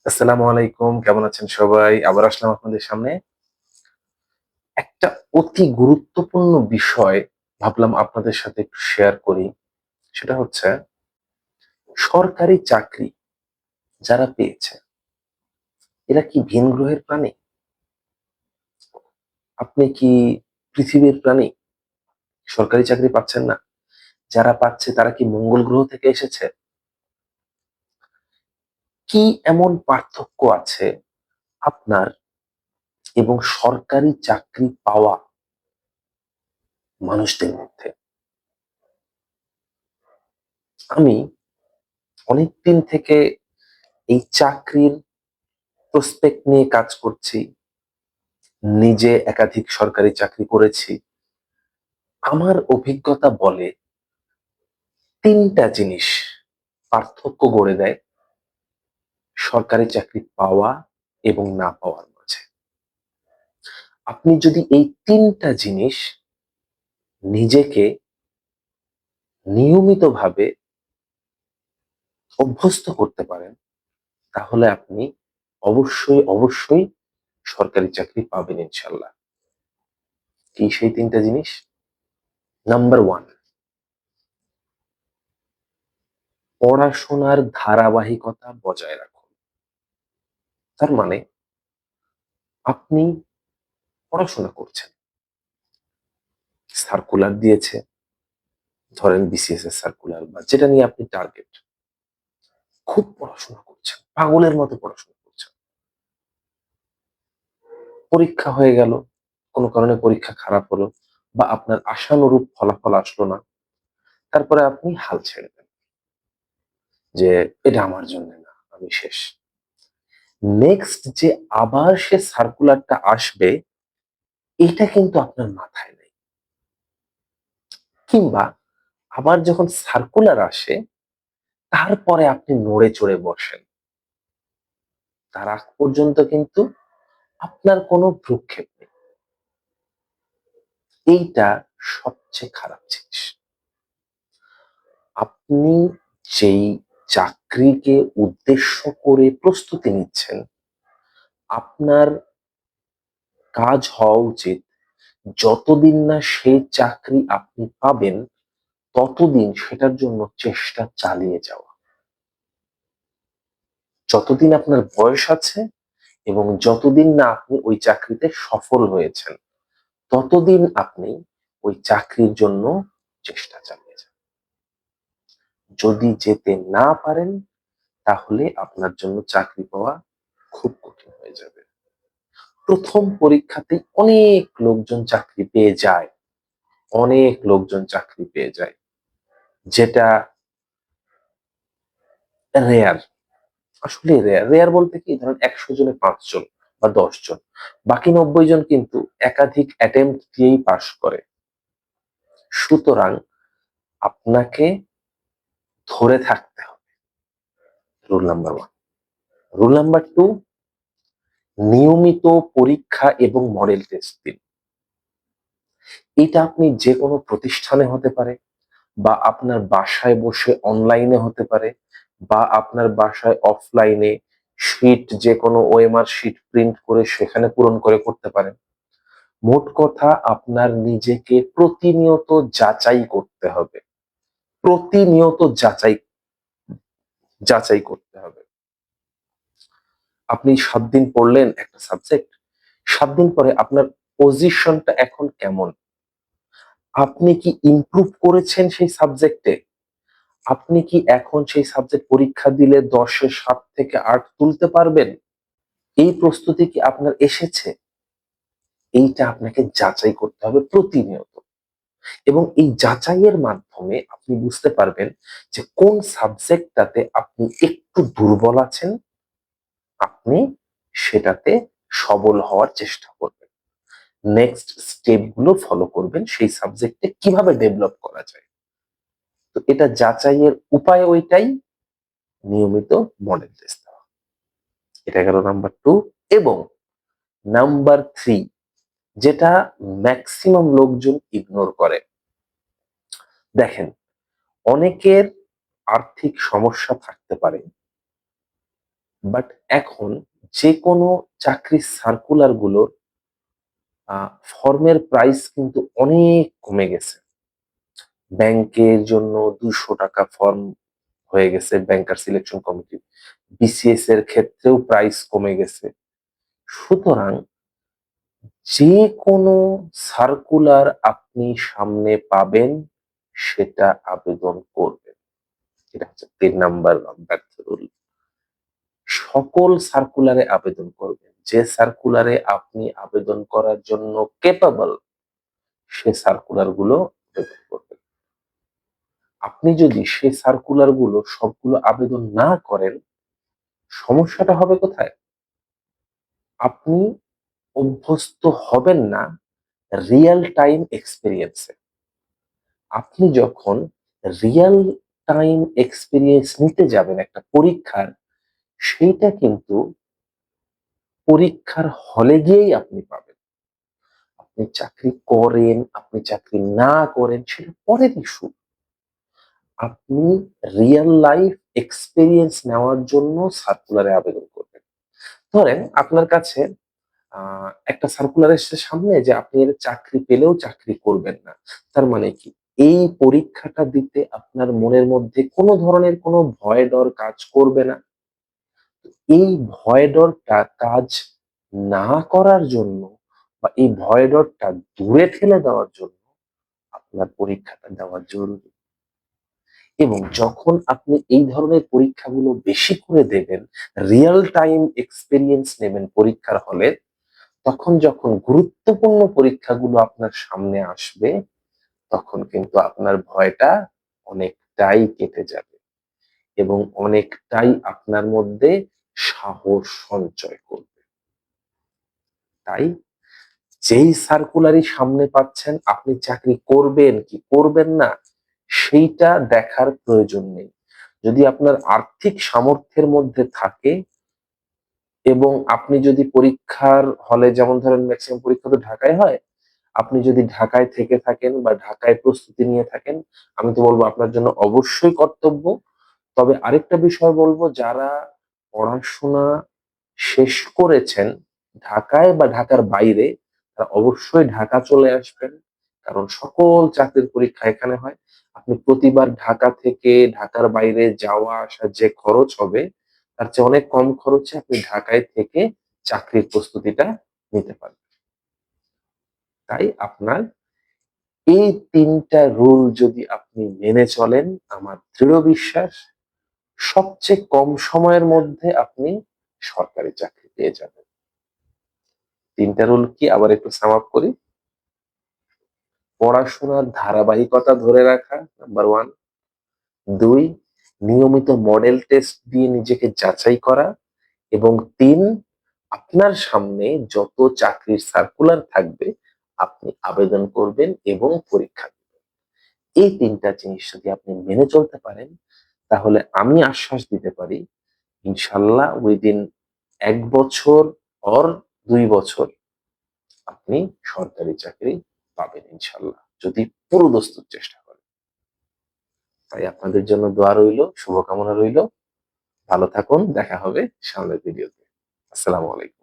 আসসালামু আলাইকুম। কেমন আছেন সবাই? আবার আসলাম আপনাদের সামনে। একটা অতি গুরুত্বপূর্ণ বিষয় ভাবলাম আপনাদের সাথে একটু শেয়ার করি। সেটা হচ্ছে সরকারি চাকরি যারা পেয়েছে, এরা কি ভিন গ্রহের প্রাণী? আপনি কি পৃথিবীর প্রাণী? সরকারি চাকরি পাচ্ছেন না? যারা পাচ্ছে তারা কি মঙ্গল গ্রহ থেকে এসেছে? কি এমন পার্থক্য আছে আপনার এবং সরকারি চাকরি পাওয়া মানুষদের মধ্যে? আমি অনেকদিন থেকে এই চাকরির প্রসপেক্ট নিয়ে কাজ করছি। নিজে একাধিক সরকারি চাকরি করেছি। আমার অভিজ্ঞতা বলে ৩ টা জিনিস পার্থক্য গড়ে দেয় সরকারি চাকরি পাওয়া এবং না পাওয়ার মাঝে। আপনি যদি এই ৩ টা জিনিস নিজেকে নিয়মিতভাবে অভ্যস্ত করতে পারেন, তাহলে আপনি অবশ্যই সরকারি চাকরি পাবেন ইনশাআল্লাহ। কি সেই ৩ টা জিনিস? নাম্বার 1, পড়াশোনার ধারাবাহিকতা বজায় রাখুন। তার মানে আপনি পড়াশোনা করছেন। সার্কুলার দিয়েছে, ধরেন বিসিএস এর সার্কুলার বা যেটা নিয়ে আপনি টার্গেট। খুব পড়াশোনা করছেন। পাগলের মতো পড়াশোনা করছেন। পরীক্ষা হয়ে গেল, কোন কারণে পরীক্ষা খারাপ হলো বা আপনার আশানুরূপ ফলাফল আসলো না। তারপরে আপনি হাল ছেড়ে দেন যে এটা আমার জন্য না, আমি শেষ। নেক্সট যে আবার সে সার্কুলারটা আসবে, এটা কিন্তু আপনার মাথায় নেই। কিংবা আবার যখন সার্কুলার আসে, তারপরে আপনি নড়ে চড়ে বসেন। তার আগ পর্যন্ত কিন্তু আপনার কোনো ভ্রুক্ষেপ নেই। এইটা সবচেয়ে খারাপ জিনিস। আপনি যেই চাকরিকে উদ্দেশ্য করে প্রস্তুতি নিচ্ছেন, আপনার কাজ হওয়া উচিত যতদিন না সেই চাকরি আপনি পাবেন, ততদিন সেটার জন্য চেষ্টা চালিয়ে যাওয়া। যতদিন আপনার বয়স আছে এবং যতদিন না আপনি ওই চাকরিতে সফল হয়েছেন, ততদিন আপনি ওই চাকরির জন্য চেষ্টা চালিয়ে যান। যদি যেতে না পারেন, তাহলে আপনার জন্য চাকরি পাওয়া খুব কঠিন হয়ে যাবে। প্রথম পরীক্ষাতেই অনেক লোকজন চাকরি পেয়ে যায়। অনেক লোকজন চাকরি পেয়ে যায়। যেটা রেয়ার। আসলে রেয়ার। রেয়ার বলতে কি, ধরেন ১০০ জনে ৫ জন বা ১০ জন। বাকি ৯০ জন কিন্তু একাধিক অ্যাটেম্প্ট দিয়েই পাস করে। সুতরাং আপনাকে ধরে থাকতে হবে। Rule number 1। রুল নাম্বার 2, নিয়মিত পরীক্ষা এবং মডেল টেস্ট দিন। এটা আপনি যেকোনো প্রতিষ্ঠানে হতে পারে বা আপনার বাসায় বসে অনলাইনে হতে পারে বা আপনার বাসায় অফলাইনে শিট, যেকোনো ওএমআর শিট প্রিন্ট করে সেখানে পূরণ করে করতে পারেন। মোট কথা, আপনার নিজেকে প্রতিনিয়ত যাচাই করতে হবে। প্রতিনিয়ত যাচাই করতে হবে। আপনি ৭ দিন পড়লেন একটা সাবজেক্ট, ৭ দিন পরে আপনার পজিশনটা এখন কেমন? আপনি কি ইমপ্রুভ করেছেন সেই সাবজেক্টে? আপনি কি এখন সেই সাবজেক্ট পরীক্ষা দিলে ১০ এ ৭ থেকে ৮ তুলতে পারবেন? এই প্রস্তুতি কি আপনার এসেছে? এইটা আপনাকে যাচাই করতে হবে প্রতিনিয়ত। এবং এই যাচাইয়ের মাধ্যমে আপনি বুঝতে পারবেন যে কোন সাবজেক্টটাতে আপনি একটু দুর্বল আছেন, আপনি সেটাতে সবল হওয়ার চেষ্টা করবেন। নেক্সট স্টেপ গুলো ফলো করবেন সেই সাবজেক্টে কিভাবে ডেভেলপ করা যায়। তো এটা যাচাইয়ের উপায় ওইটাই, নিয়মিত মডেল টেস্ট দেওয়া। এটা গেল নাম্বার 2। এবং নাম্বার 3, যেটা ম্যাক্সিমাম লোকজন ইগনোর করে। দেখেন, অনেকের আর্থিক সমস্যা থাকতে পারে। বাট এখন যে কোনো চাকরির সার্কুলার গুলোর ফর্মের প্রাইস কিন্তু অনেক কমে গেছে। ব্যাংকের জন্য 200 টাকা ফর্ম হয়ে গেছে ব্যাংকার সিলেকশন কমিটি। বিসিএস এর ক্ষেত্রেও প্রাইস কমে গেছে। সুতরাং যে কোনো সার্কুলার আপনি সামনে পাবেন সেটা আবেদন করবেন। এটা হচ্ছে ৩ নাম্বার ব্যর্থ রুল। সকল সার্কুলারে আবেদন করবেন। যে সার্কুলারে আপনি আবেদন করার জন্য ক্যাপাবল সে সার্কুলার গুলো আবেদন করবেন। আপনি যদি সেই সার্কুলার গুলো সবগুলো আবেদন না করেন, সমস্যাটা হবে কোথায়? আপনি অভ্যস্ত হবেন না রিয়াল টাইম এক্সপেরিয়েন্সে। আপনি যখন রিয়াল টাইম এক্সপেরিয়েন্স নিতে যাবেন একটা পরীক্ষার, সেইটা কিন্তু পরীক্ষার হলে গিয়েই আপনি পাবেন। আপনি চাকরি করেন, আপনি চাকরি না করেন সেটা পরের ইস্যু। আপনি রিয়াল লাইফ এক্সপেরিয়েন্স নেওয়ার জন্য সার্কুলারে আবেদন করবেন। ধরেন আপনার কাছে একটা সার্কুলার এসছে সামনে যে আপনি এর চাকরি পেলেও চাকরি করবেন না। তার মানে কি? এই পরীক্ষাটা দিতে আপনার মনের মধ্যে কোনো ধরনের কোনো ভয় ডর কাজ করবে না। এই ভয় ডরটা কাজ না করার জন্য বা এই ভয় ডরটা দূরে ঠেলে দেওয়ার জন্য আপনার পরীক্ষাটা দেওয়া জরুরি। এবং যখন আপনি এই ধরনের পরীক্ষাগুলো বেশি করে দেবেন, রিয়াল টাইম এক্সপেরিয়েন্স নেবেন পরীক্ষার হলে, তখন যখন গুরুত্বপূর্ণ পরীক্ষাগুলো আপনার সামনে আসবে, তখন কিন্তু আপনার ভয়টা অনেকটাই কেটে যাবে এবং অনেকটাই আপনার মধ্যে সাহস সঞ্চয় করবে। তাই যেই সার্কুলারই সামনে পাচ্ছেন আপনি চাকরি করবেন কি করবেন না সেইটা দেখার প্রয়োজন নেই। যদি আপনার আর্থিক সামর্থ্যের মধ্যে থাকে এবং আপনি যদি পরীক্ষার হলে, যেমন ধরেন ম্যাক্সিমাম পরীক্ষা তো ঢাকায় হয়, আপনি যদি ঢাকায় থেকে থাকেন বা ঢাকায় প্রস্তুতি নিয়ে থাকেন, আমি তো বলবো আপনার জন্য অবশ্যই কর্তব্য। তবে আরেকটা বিষয় বলবো, যারা পড়াশোনা শেষ করেছেন ঢাকায় বা ঢাকার বাইরে, তারা অবশ্যই ঢাকা চলে আসবেন। কারণ সকল চাকরির পরীক্ষা এখানে হয়। আপনি প্রতিবার ঢাকা থেকে ঢাকার বাইরে যাওয়া আসা যে খরচ হবে, তার চেয়ে অনেক কম খরচে আপনি ঢাকায় থেকে চাকরির প্রস্তুতিটা নিতে পারবেন। তাই আপনার এই ৩টা রুল যদি আপনি মেনে চলেন, আমার দৃঢ় বিশ্বাস সবচেয়ে কম সময়ের মধ্যে আপনি সরকারি চাকরি পেয়ে যাবেন। ৩টা রুল কি আবার একটু সাম আপ করি। পড়াশোনার ধারাবাহিকতা ধরে রাখা, নাম্বার 1। ২, নিয়মিত মডেল টেস্ট দিয়ে নিজেকে যাচাই করা এবং ৩, আপনার সামনে যত চাকরির সার্কুলার থাকবে আপনি আবেদন করবেন এবং পরীক্ষা দিবেন। এই ৩টা জিনিস যদি আপনি মেনে চলতে পারেন, তাহলে আমি আশ্বাস দিতে পারি ইনশাল্লাহ উইদিন ১ বছর অর ২ বছর আপনি সরকারি চাকরি পাবেন ইনশাল্লাহ, যদি পুরোদস্তুর চেষ্টা করেন। তাই আপনাদের জন্য দোয়া রইলো, শুভকামনা রইলো। ভালো থাকুন, দেখা হবে সামনের ভিডিওতে। আসসালামু আলাইকুম।